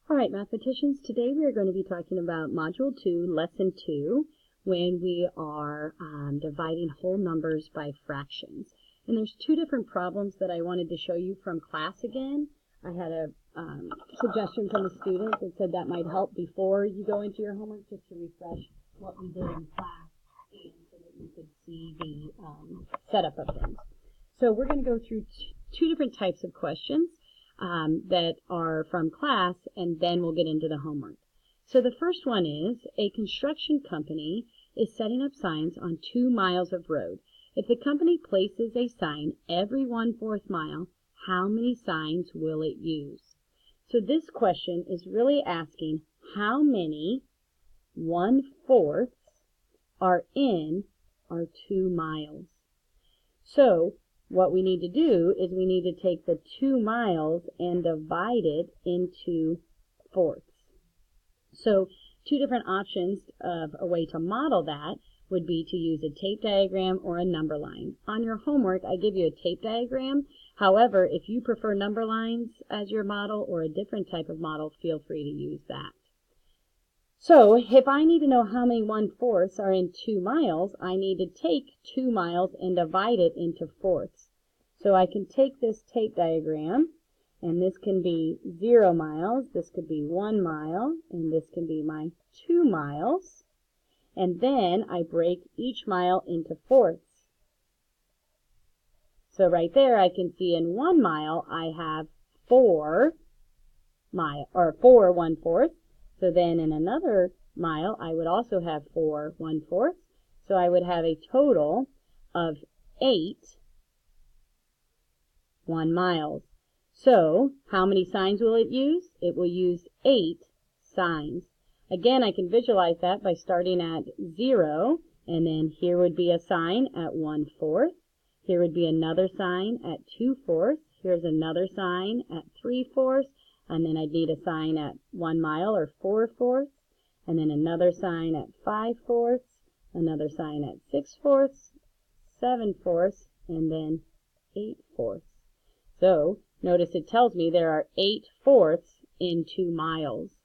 All right, mathematicians, today we are going to be talking about Module 2, Lesson 2, when we are dividing whole numbers by fractions. And there's two different problems that I wanted to show you from class again. I had a suggestion from a student that said that might help before you go into your homework, just to refresh what we did in class and so that you could see the setup of things. So we're going to go through two different types of questions that are from class, and then we'll get into the homework. So the first one is, a construction company is setting up signs on 2 miles of road. If the company places a sign every 1/4 mile, how many signs will it use? So this question is really asking how many 1/4 are in our 2 miles. So what we need to do is we need to take the 2 miles and divide it into fourths. So two different options of a way to model that would be to use a tape diagram or a number line. On your homework, I give you a tape diagram. However, if you prefer number lines as your model or a different type of model, feel free to use that. So if I need to know how many 1/4 are in 2 miles, I need to take 2 miles and divide it into fourths. So I can take this tape diagram, and this can be 0 miles, this could be 1 mile, and this can be my 2 miles. And then I break each mile into fourths. So right there I can see in 1 mile I have 4 1/4. So then in another mile, I would also have 4 1/4. So I would have a total of 8 1 miles. So how many signs will it use? It will use 8 signs. Again, I can visualize that by starting at 0, and then here would be a sign at 1/4. Here would be another sign at 2/4. Here's another sign at 3/4. And then I'd need a sign at 1 mile or 4/4, and then another sign at 5/4, another sign at 6/4, 7/4, and then 8/4. So notice it tells me there are 8/4 in 2 miles.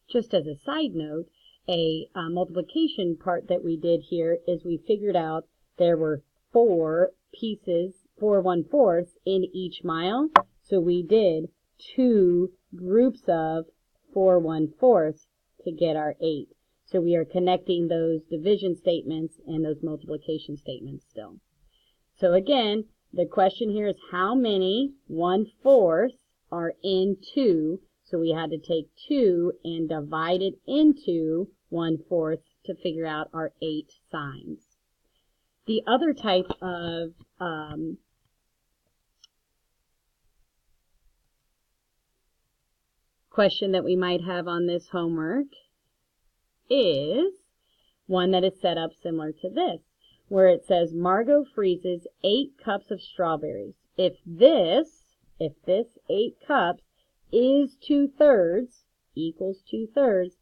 Just as a side note, a multiplication part that we did here is we figured out there were 4 1/4 in each mile. So we did 2 groups of 4 1/4 to get our 8. So we are connecting those division statements and those multiplication statements still. So again, the question here is how many 1/4 are in 2? So we had to take 2 and divide it into 1/4 to figure out our 8 signs. The other type of question that we might have on this homework is one that is set up similar to this, where it says Margot freezes 8 cups of strawberries. If this 8 cups is 2/3, equals 2/3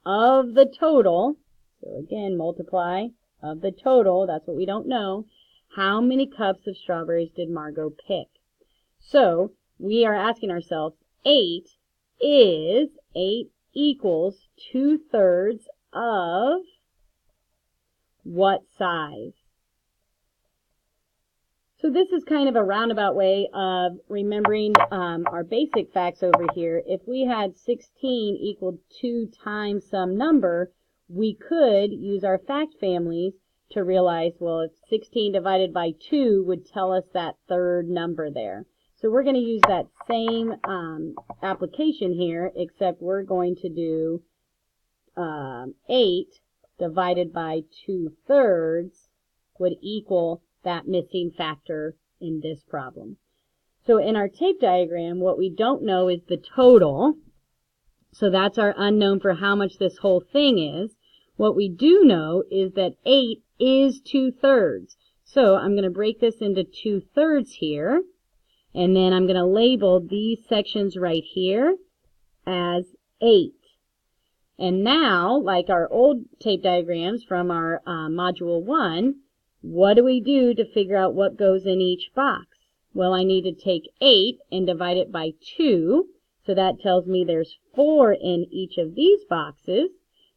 of the total, so again multiply of the total, that's what we don't know, how many cups of strawberries did Margot pick? So we are asking ourselves, 8 equals 2/3 of what size? So this is kind of a roundabout way of remembering our basic facts over here. If we had 16 equal 2 times some number, we could use our fact families to realize, well, if 16 divided by 2 would tell us that third number there. So we're going to use that same application here, except we're going to do 8 divided by 2/3 would equal that missing factor in this problem. So in our tape diagram, what we don't know is the total. So that's our unknown for how much this whole thing is. What we do know is that 8 is 2/3. So I'm going to break this into 2/3 here. And then I'm going to label these sections right here as 8. And now, like our old tape diagrams from our Module 1, what do we do to figure out what goes in each box? Well, I need to take 8 and divide it by 2. So that tells me there's 4 in each of these boxes.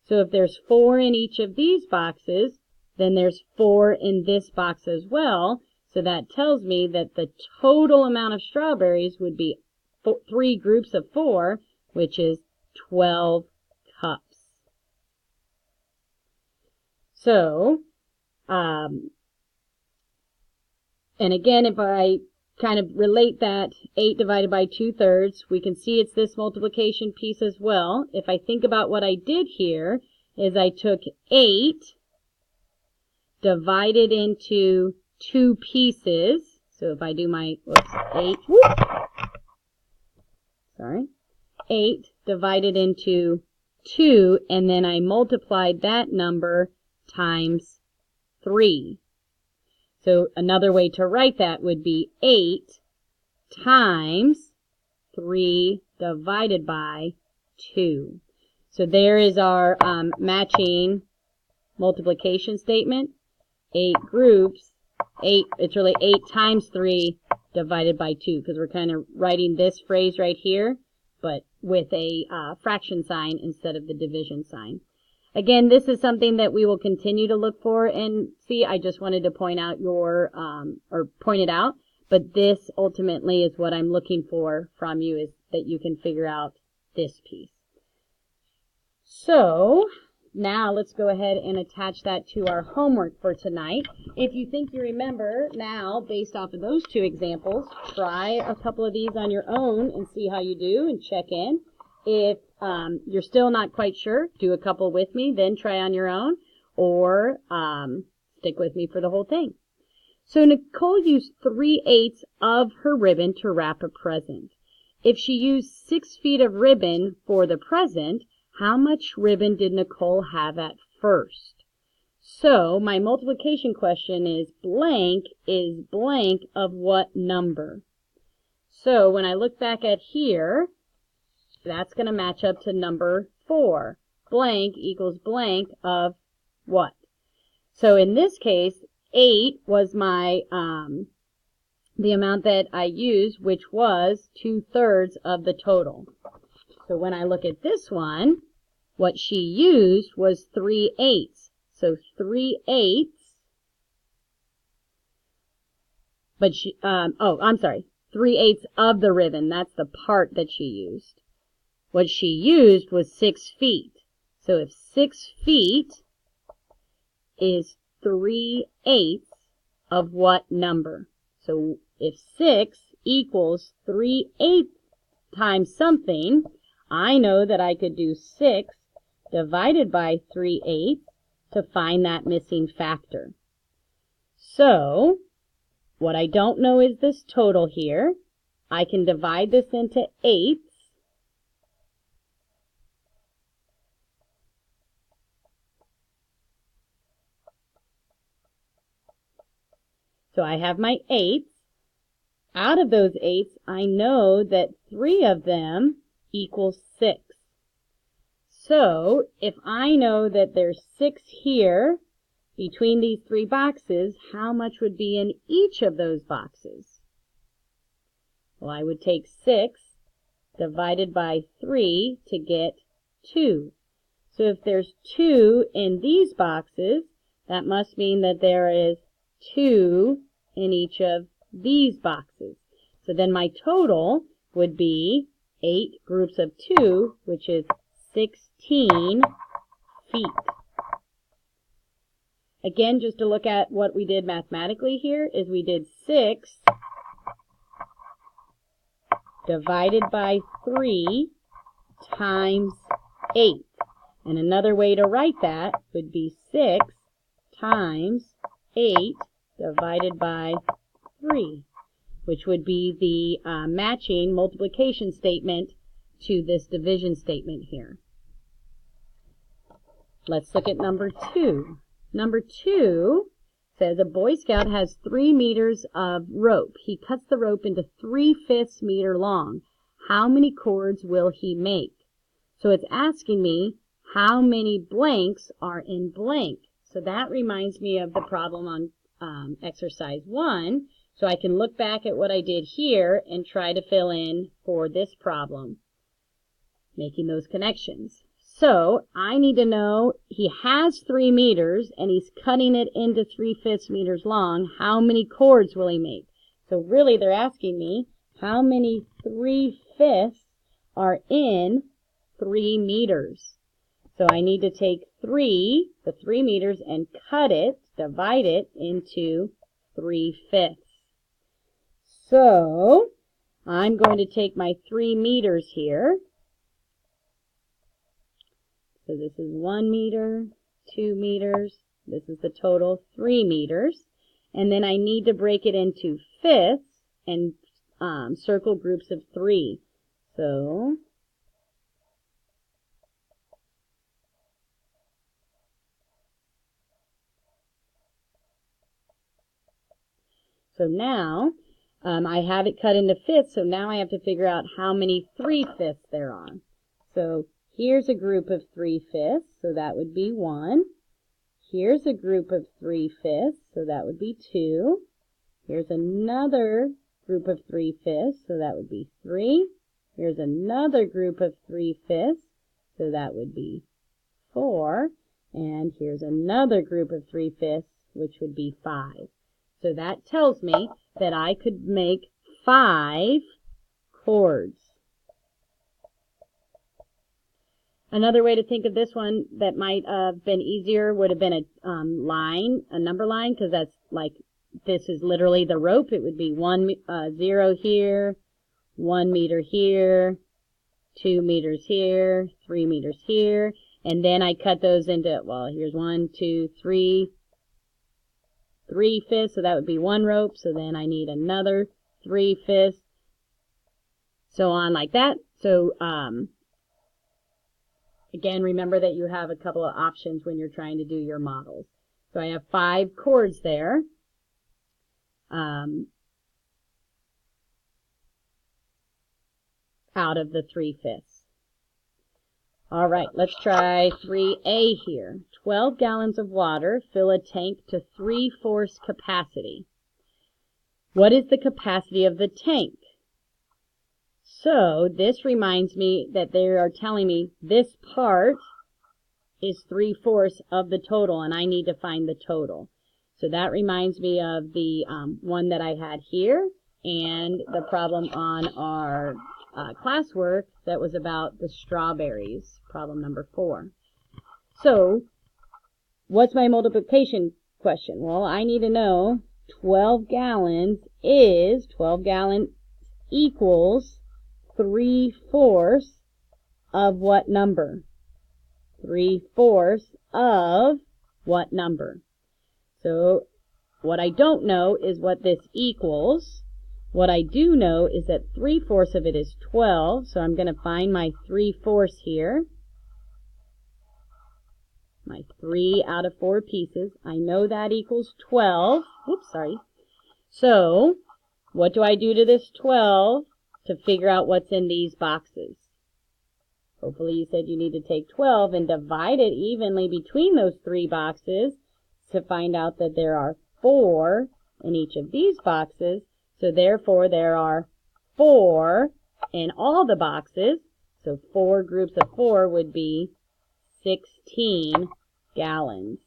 So if there's 4 in each of these boxes, then there's 4 in this box as well. So that tells me that the total amount of strawberries would be 3 groups of 4, which is 12 cups. So, and again, if I kind of relate that 8 divided by 2/3, we can see it's this multiplication piece as well. If I think about what I did here, is I took 8, divided into 2 pieces. So if I do my, 8 divided into 2, and then I multiplied that number times 3. So another way to write that would be 8 times 3 divided by 2. So there is our matching multiplication statement. 8 groups, it's really 8 times 3 divided by 2, because we're kind of writing this phrase right here, but with a fraction sign instead of the division sign. Again, this is something that we will continue to look for and see. I just wanted to point out point it out, but this ultimately is what I'm looking for from you, is that you can figure out this piece. So, now let's go ahead and attach that to our homework for tonight. If you think you remember now, based off of those 2 examples, try a couple of these on your own and see how you do and check in. If you're still not quite sure, do a couple with me, then try on your own, or stick with me for the whole thing. So Nicole used 3/8 of her ribbon to wrap a present. If she used 6 feet of ribbon for the present, how much ribbon did Nicole have at first? So my multiplication question is blank of what number? So when I look back at here, that's going to match up to number 4. Blank equals blank of what? So in this case, 8 was my the amount that I used, which was 2/3 of the total. So when I look at this one, what she used was 3/8. So 3/8, but she, 3/8 of the ribbon. That's the part that she used. What she used was 6 feet. So if 6 feet is 3/8 of what number? So if 6 equals 3/8 times something, I know that I could do 6 divided by 3/8 to find that missing factor. So what I don't know is this total here. I can divide this into 8s. So I have my 8s. Out of those 8s, I know that 3 of them equals 6. So if I know that there's 6 here between these 3 boxes, how much would be in each of those boxes? Well, I would take 6 divided by 3 to get 2. So if there's 2 in these boxes, that must mean that there is 2 in each of these boxes. So then my total would be 8 groups of 2, which is 16 feet. Again, just to look at what we did mathematically here, is we did 6 divided by 3 times 8. And another way to write that would be 6 times 8 divided by 3, which would be the matching multiplication statement to this division statement here. Let's look at number 2. Number 2 says a Boy Scout has 3 meters of rope. He cuts the rope into 3/5 meter long. How many cords will he make? So it's asking me how many blanks are in blank. So that reminds me of the problem on exercise 1. So I can look back at what I did here and try to fill in for this problem. making those connections. So I need to know he has 3 meters and he's cutting it into 3/5 meters long. How many cords will he make? So really they're asking me how many 3/5 are in 3 meters. So I need to take the 3 meters, and cut it, divide it into 3/5. So I'm going to take my 3 meters here. So this is 1 meter, 2 meters. This is the total 3 meters. And then I need to break it into fifths and circle groups of 3. So now I have it cut into fifths, so now I have to figure out how many 3/5 there are. So here's a group of 3/5, so that would be 1. Here's a group of 3/5, so that would be 2. Here's another group of 3/5, so that would be 3. Here's another group of 3/5, so that would be 4. And here's another group of 3/5, which would be 5. So that tells me that I could make 5 cords. Another way to think of this one that might have been easier would have been a number line, because that's like, this is literally the rope. It would be 0 here, 1 meter here, 2 meters here, 3 meters here, and then I cut those into, well, here's 1, 2, 3, 3/5, so that would be 1 rope, so then I need another 3/5, so on like that. So again, remember that you have a couple of options when you're trying to do your models. So I have 5 cords there. Out of the 3/5. All right, let's try 3A here. 12 gallons of water fill a tank to 3/4 capacity. What is the capacity of the tank? So this reminds me that they are telling me this part is 3/4 of the total, and I need to find the total. So that reminds me of the one that I had here, and the problem on our classwork that was about the strawberries, problem number 4. So what's my multiplication question? Well, I need to know 12 gallons equals 3/4 of what number? 3/4 of what number? So what I don't know is what this equals. What I do know is that 3/4 of it is 12, so I'm going to find my 3/4 here. My 3 out of 4 pieces. I know that equals 12. Oops, sorry. So what do I do to this 12 to figure out what's in these boxes? Hopefully you said you need to take 12 and divide it evenly between those 3 boxes to find out that there are 4 in each of these boxes. So therefore there are 4 in all the boxes. So 4 groups of 4 would be 16 gallons.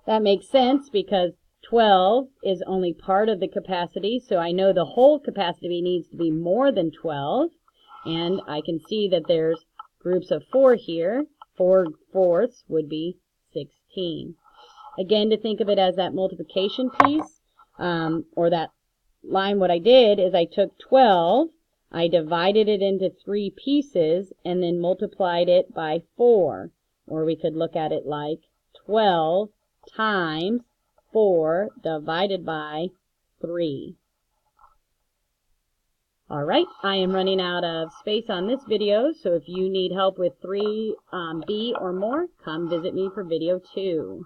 That makes sense because 12 is only part of the capacity, so I know the whole capacity needs to be more than 12. And I can see that there's groups of 4 here. 4/4 would be 16. Again, to think of it as that multiplication piece, or that line, what I did is I took 12, I divided it into 3 pieces, and then multiplied it by 4. Or we could look at it like 12 times 4 divided by 3. All right, I am running out of space on this video, so if you need help with 3B or more, come visit me for video 2.